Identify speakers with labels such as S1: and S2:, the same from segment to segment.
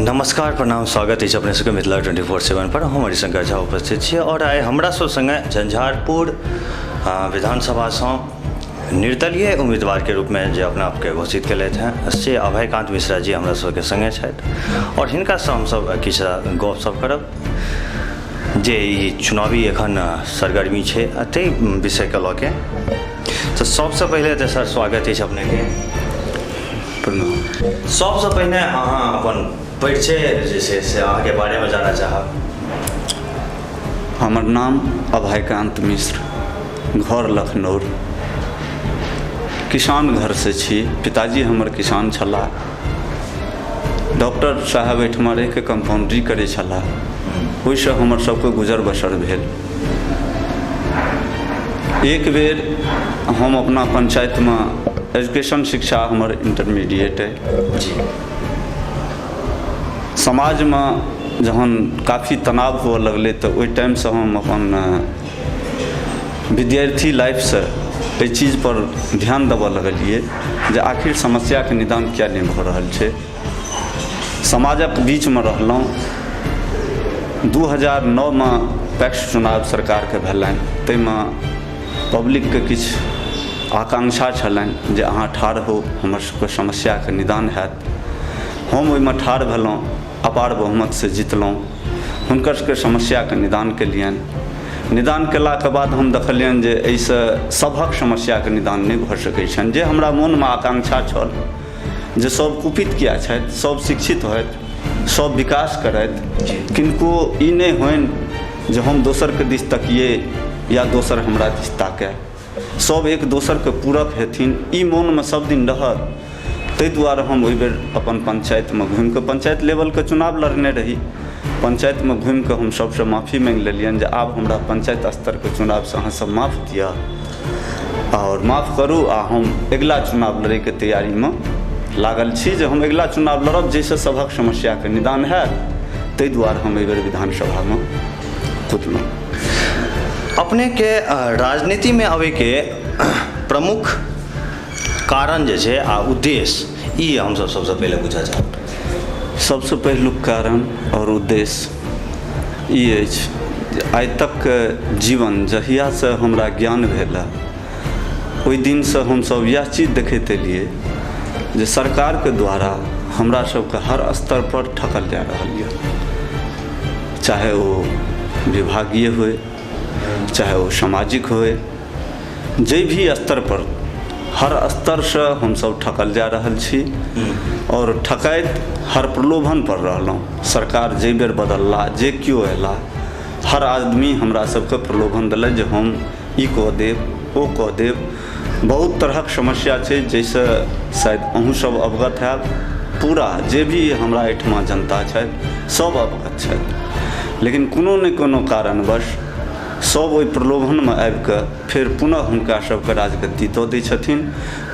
S1: नमस्कार, प्रणाम, स्वागत है अपने सबके मिथिला 24/7 पर। हम हरिशंकर झा उपस्थित छे और आइ हमरा सब संगे झंझारपुर विधानसभा से निर्दलीय उम्मीदवार के रूप में जो अपना आपके घोषित कलैथ हैं से अभयकांत मिश्रा जी हमरा सबके संगे छथि और हिनका से हम सब किछु गपशप करब जे ई चुनावी एखन सरगर्मी छे अते विषय के लऽ के। तो सबसे पहले तो सर स्वागत है अपने के। सबसे पहले अहाँ अपन परिचय जे से अहाँ के बारे में जानना चाहब।
S2: हमर नाम अभयकांत मिश्र, घर लखनऊ, किसान घर से छी। पिताजी हमर किसान छला, डॉक्टर साहब एहिठमा रहि के कंपाउंड्री करे छला, ओहिसँ हमर सबके गुजर बसर भेल। एक बेर हम अपना पंचायत में एजुकेशन शिक्षा हमर इंटरमीडिएट है। समाज में जहन काफ़ी तनाव हुआ लगले तो ओहि टाइम से हम अपन विद्यार्थी लाइफ से एहि चीज़ पर ध्यान देवऽ लगलिए जे आखिर समस्या के निदान क्या नहीं भऽ रहल छै। समाजक बीच में रहलहुँ। 2009 में पैक्स चुनाव सरकार के भेलनि, ताहिमे पब्लिक के किछु आकांक्षा छलनि जे अहाँ ठाढ़ हो, हमर सबके समस्या के निदान हैत। हम ओहिमे ठाढ़ भेलहुँ, अपार बहुमत से जितलहुँ, हुनकर सबके समस्या के निदान केलियनि। निदान केलाके बाद हम देखलियनि जे एहिसँ सभक समस्या के निदान नहि भऽ सकैत छनि। जे हमरा मोनमे आकांक्षा छल जे सब कुपित किया छथि, सब शिक्षित होथि, सब विकास करथि, किनको ई नहि होनि जे हम दोसर के दिस तकिए या दोसर हमरा दिस ताकै, सब एक दोसर के पूरक हेथिन, ई मोन में सब दिन रहत। ताहि दुआरे हम ओहि बेर अपन पंचायत में घूमि के, पंचायत लेवल के चुनाव लड़ने रही, पंचायत में घूमि के हम सबसे माफ़ी मांगि लेलियनि जे आब हमरा पंचायत स्तर के चुनाव से अहाँ सब माफ़ दिअ और माफ़ करू, आ हम अगिला चुनाव लड़े के तैयारी में लागल छी जे हम अगिला चुनाव लड़ब जैसे सबक समस्या के निदान है। ताहि दुआरे हम एहि बेर विधानसभा में कूदलहुँ।
S1: अपने के राजनीति में आवे के प्रमुख कारण जे छै आ उद्देश्य ई हम सब सबसे पहले बुझा चाहब।
S2: सबसे पहिलुक कारण और उद्देश्य ई अछि जे आइ तक के जीवन जहिया से हमरा ज्ञान भेल ओहि दिन से हम सब यह चीज देखैत एलिए जे सरकार के द्वारा हमरा सबके हर स्तर पर ठकल जा रहल यऽ, चाहे वो विभागीय होय, चाहे वो सामाजिक होय, जे भी स्तर पर हर स्तर से हम सब ठकल जा रहल छी और ठकैत हर प्रलोभन पर रहलहुँ। सरकार जे बेर बदलला, जे केओ अयला, हर आदमी हमरा सबके प्रलोभन दिलथि जे हम ई कऽ देब, ओ कऽ देब। बहुत तरहक समस्या छै जैसे शायद अहूँ सब अवगत हैब, पूरा जे भी हमरा एहिठमा जनता छथि सब अवगत छथि, लेकिन कोनो ने कोनो कारणवश सब ओहि प्रलोभन में आबि कऽ फेर पुनः हुनका सबके राजगद्दी दऽ दै छथिन।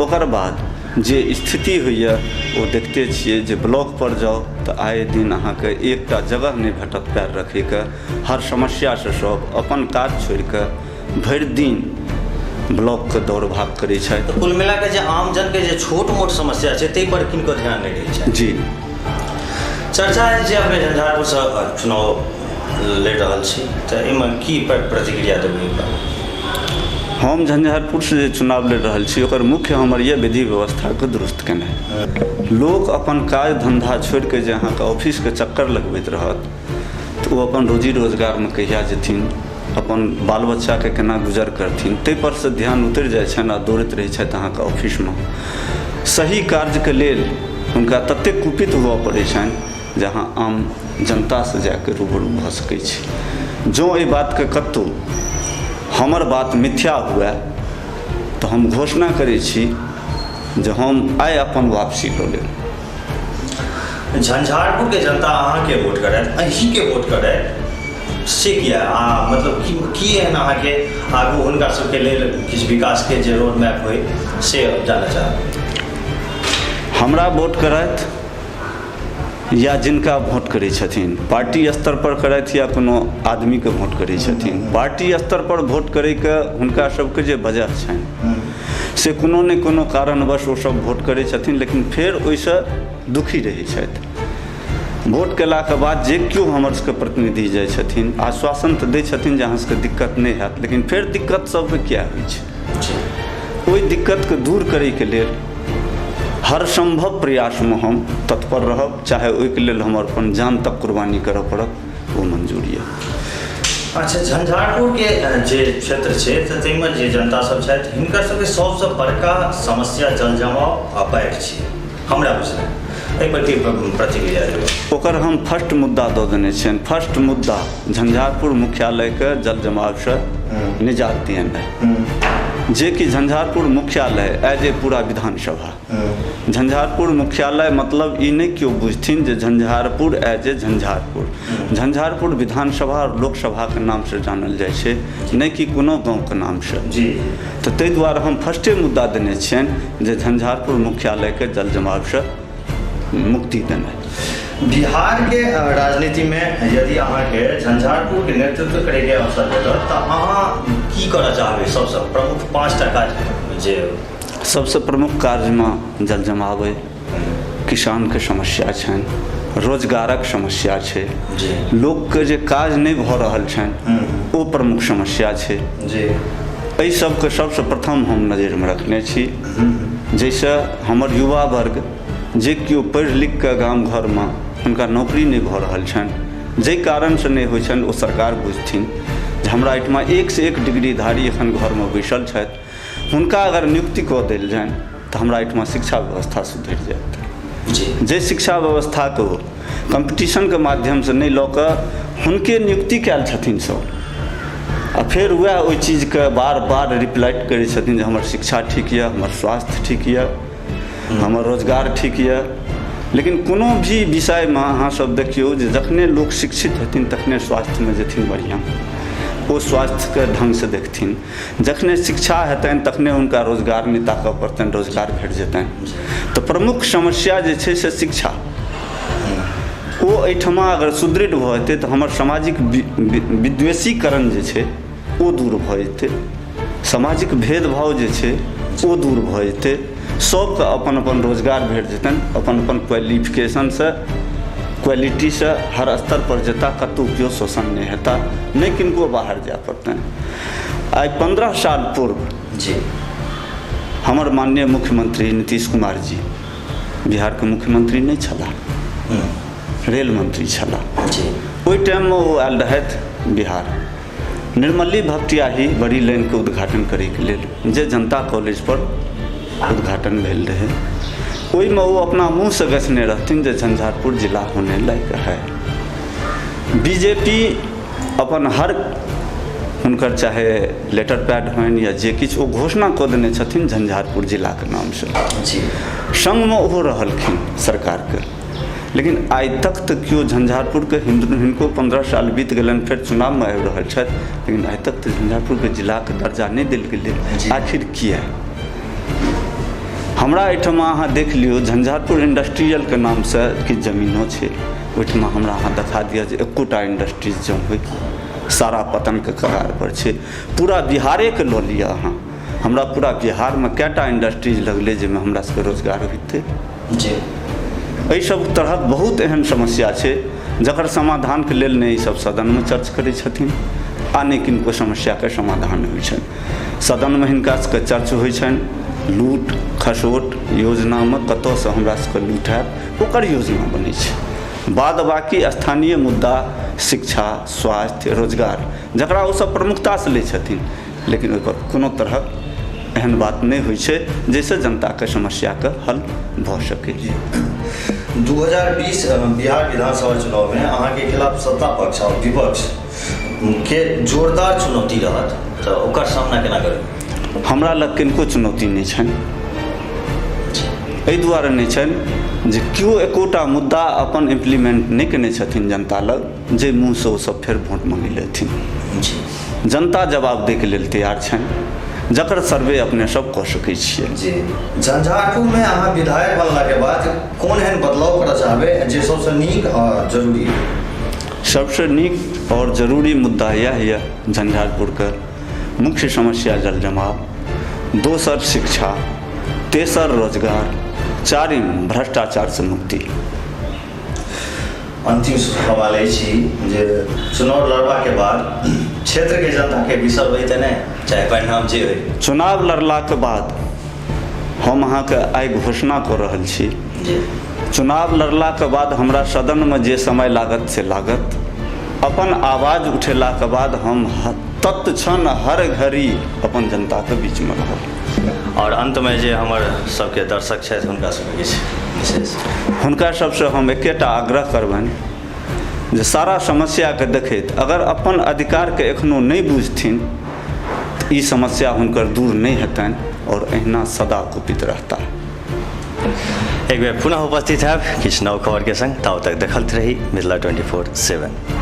S2: ओकर बाद जे स्थिति होइए वो देखते छियै जे ब्लॉक पर जाउ तऽ आए दिन अहाँके एकटा जगह नहीं भेटत पैर रखैके। हर समस्या से सब अपन काज छोड़ि कऽ भरि दिन ब्लॉक के दौड़ भाग करै छथि।
S1: कुल मिला के जे आम जन के जे छोट मोट समस्या छै ताहि पर किनको ध्यान नहीं दै छै।
S2: जी,
S1: चर्चा है जे अपने झंझारपुर से चुनाव लड़ रहल छी तऽ एहिमे की प्रतिक्रिया देबै?
S2: हम झंझारपुर से जे चुनाव लड़ रहल छी ओकर मुख्य हमर ये विधि व्यवस्था के दुरुस्त केनाइ। लोग अपन काज धंधा छोड़ के जे अहाँके ऑफिस के चक्कर लगबैत रहत तऽ वो अपन रोजी रोजगार में कहिया जेथिन, अपन बाल बच्चा के केना गुजर करथिन, ताहि पर से ध्यान उतरि जाइ छनि आ दौड़ैत रहै छथि अहाँके ऑफिस में। सही कार्य के लेल हुनका ततेक कुपित हुअ पड़ै छनि जहाँ आम जनता से जाके रूबरू भऽ सकै छी। जो एहि बात के कतौ हमर बात मिथ्या हुए तो हम घोषणा करै छी जे हम आइ अपन वापसी लऽ लेब।
S1: झंझारपुर के जनता अहाँ के वोट करे, अहीं के वोट करे से किया मतलब की एहन अहाँ के आगू हुनका सबके लेल किछु विकास के जे रोड मैप होय से जानना चाहब।
S2: हमरा वोट करथि या जिनका वोट करै छथिन, पार्टी स्तर पर करथि या कोनो आदमी के वोट करै छथिन, पार्टी स्तर पर वोट करैके हुनका सबके जे वजह छनि से कोनो ने कोनो कारणवश वो सब वोट करै छथिन, लेकिन फेर ओहिसँ दुखी रहै छथि। वोट केलाके बाद जे केओ हमर सबके प्रतिनिधि जाइ छथिन आश्वासन तऽ दै छथिन जे अहाँ सबके दिक्कत नहि हैत, लेकिन फेर दिक्कत सबके किया होइ छै। ओहि दिक्कतके दूर करैके लेल हर संभव प्रयासमे हम तत्पर रहब, चाहे ओहिके लेल हमर अपन जान तक कुर्बानी करऽ पड़त, वो मंजूर यऽ।
S1: अच्छा, झंझारपुरके जे क्षेत्र छै ताहिमे जे जनता सब छथि हिनकर सबके सबसँ बड़का समस्या जल जमाव आ बाढ़ि छै, हमरा बुझल एहि पर की प्रतिक्रिया देबै?
S2: ओकर हम फर्स्ट मुद्दा दऽ देने छियनि। फर्स्ट मुद्दा झंझारपुर मुख्यालयके जल जमावसँ निजात दिएनाइ, जे कि झंझारपुर मुख्यालय एज ए पूरा विधानसभा, झंझारपुर मुख्यालय मतलब ई नहि केओ बुझथिन जे झंझारपुर एज ए झंझारपुर विधानसभा और लोकसभाके नामसँ जानल जाइ छै, नहि कि कोनो गाँवके नामसँ।
S1: जी,
S2: तऽ ताहि दुआरे हम फर्स्टे मुद्दा देने छियनि जे झंझारपुर मुख्यालयके जल जमावसँ मुक्ति देनाइ।
S1: बिहारके राजनीतिमे यदि अहाँके झंझारपुरके नेतृत्व करैके अवसर भेटत तऽ अहाँ की करऽ चाहबै? सबसँ प्रमुख 5टा काज जे
S2: सबसँ प्रमुख कार्यमे जल जमाव अइ, किसानके समस्या छनि, रोजगारक समस्या छै, लोकके जे काज नहि भऽ रहल छनि ओ प्रमुख समस्या छै।
S1: जी,
S2: एहि सबके सबसँ प्रथम हम नजरिमे रखने छी, जाहिसँ हमर युवा वर्ग जे केओ पढ़ि लिख कऽ गाम घरमे हुनका नौकरी नहि भऽ रहल छनि, जाहि कारणसँ नहि होइ छनि, ओ सरकार बुझथिन जे हमरा एहिठमा 1 से 1 डिग्रीधारी एखन घरमे बैसल छथि, हुनका अगर नियुक्ति कऽ देल जानि तऽ हमरा एहिठमा शिक्षा व्यवस्था सुधरि जायत। जे शिक्षा व्यवस्थाके कम्पटिशनके माध्यमसँ नहि लऽ कऽ हुनके नियुक्ति कयल छथिन सब, आ फेर वएह ओहि चीजके बार बार रिप्लाइट करै छथिन जे हमर शिक्षा ठीक यऽ, हमर स्वास्थ्य ठीक यऽ, हमर रोजगार ठीक यऽ। लेकिन कोनो भी विषयमे अहाँ सब देखियौ जे जखने लोक शिक्षित हेथिन तखने स्वास्थ्यमे जेथिन बढ़िआँ, ओ स्वास्थ्यके ढङ्गसँ देखथिन, जखने शिक्षा हेतनि तखने हुनका रोजगार नहि ताकऽ पड़तनि, रोजगार भेट जेतनि। तऽ प्रमुख समस्या जे छै से शिक्षा, ओ एहिठमा अगर सुदृढ़ भऽ जेतै तऽ हमर सामाजिक विद्वेषीकरण जे छै ओ दूर भऽ जेतै, सामाजिक भेदभाव जे छै ओ दूर भऽ जेतै, सबके अपन अपन रोजगार भेट जेतनि, अपन अपन क्वालिफिकेशनसँ क्वालिटीसँ हर स्तर पर जेता, कतहु केओ शोषण नहि हेता, नहि किनको बाहर जाय पड़तनि। आइ 15 साल पूर्व
S1: जी
S2: हमर माननीय मुख्यमंत्री नीतीश कुमार जी बिहारके मुख्यमंत्री नहि छलाह, रेल मंत्री छलाह। ओहि टाइममे ओ आयल रहथि बिहार, निर्मली भपटियाही बड़ी लाइनके उद्घाटन करैके लेल, जे जनता कॉलेज पर उद्घाटन भेल रहै, ओहिमे ओ अपना मुँहसँ गछने रहथिन जे झंझारपुर जिला होने लायक है। बीजेपी अपन हर हुनकर चाहे लेटर पैड होनि या जे किछु, ओ घोषणा कऽ देने छथिन झंझारपुर जिलाके नामसँ, सङ्गमे ओहो रहलखिन सरकारके। लेकिन आइ तक तऽ केओ झंझारपुरके हिनको 15 साल बीत गेलनि, फेर चुनावमे आबि रहल छथि, लेकिन आइ तक तऽ झंझारपुरके जिलाके दर्जा नहि देल गेलै। आखिर किया? हमरा एहिठमा अहाँ देख लियौ, झंझारपुर इंडस्ट्रियलके नामसँ किछु जमीनो छै, ओहिठमा हमरा अहाँ देखा दिअ जे एकोटा इंडस्ट्रीज जँ होइ, सारा पतनके कगार पर छै। पूरा बिहारेके लऽ लिअ अहाँ, हमरा पूरा बिहारमे कएटा इंडस्ट्रीज लगलै जाहिमे हमरा सबके रोजगार होइतै। जी, एहि सब तरहक बहुत एहन समस्या छै जकर समाधानके लेल नहि ईसब सदनमे चर्चा करै छथिन, आ नहि किनको समस्याके समाधान होइ छनि। सदनमे हिनका सबके चर्चा होइ छनि लूट खसोट योजनामे, कतऽसँ हमरा सबके लूट हैत ओकर योजना बनै छै। बाद बाकी स्थानीय मुद्दा शिक्षा, स्वास्थ्य, रोजगार, जकरा ओसब प्रमुखतासँ लै छथिन, लेकिन ओहिपर कोनो तरहक एहन बात नहि होइ छै जाहिसँ जनताके समस्याके हल भऽ सकै।
S1: 2020 बिहार विधानसभा चुनावमे अहाँके खिलाफ सत्ता पक्ष और विपक्ष के जोरदार चुनौती रहत, तऽ ओकर सामना केना करबै?
S2: हमरा लग किनको चुनौती नहि छनि, एहि दुआरे नहि छनि जे केओ एकोटा मुद्दा अपन इम्प्लीमेंट नहि केने छथिन जनता लग, जे मुँहसँ ओसब फेर वोट मांगै लेथिन। जनता जवाब दैके लेल तैयार छनि, जकर सर्वे अपने सब कऽ सकै छियै।
S1: जी, झंझारपुरमे अहाँ विधायक बनलाके बाद कोन एहन बदलाव करऽ चाहबै जे सबसँ नीक और जरूरी?
S2: सबसँ नीक और जरूरी मुद्दा यह यऽ झंझारपुरके मुख्य समस्या जल जमाव, दोसर शिक्षा, तेसर रोजगार, चारिम भ्रष्टाचार से मुक्ति।
S1: अंतिम सवाल अछि जे चुनाव लड़बा के बाद क्षेत्र के जनता के बिसरबै तऽ नहि, चाहे परिणाम जे होइ।
S2: चुनाव लड़लाके बाद हम अहाँके आइ घोषणा कऽ रहल छी, चुनाव लड़लाके बाद हमरा सदनमे जे समय लागत से लागत। अपन आवाज उठेलाके बाद हम तत्क्षण हर घड़ी अपन जनताके बीचमे रहब।
S1: और अंत में जे हमर सबके दर्शक छथि हुनका सबके किछु विशेष?
S2: हुनका सबसँ हम एकेटा आग्रह करबनि जे सारा समस्याके देखैत अगर अपन अधिकारके एखनो नहि बुझथिन तऽ ई समस्या हुनकर दूर नहि हेतनि और अहिना सदा कुपित रहता।
S1: एक बेर पुनः उपस्थित हैब किछु नव खबर के संग। ताबत तक देखैत रही मिथिला 24/7।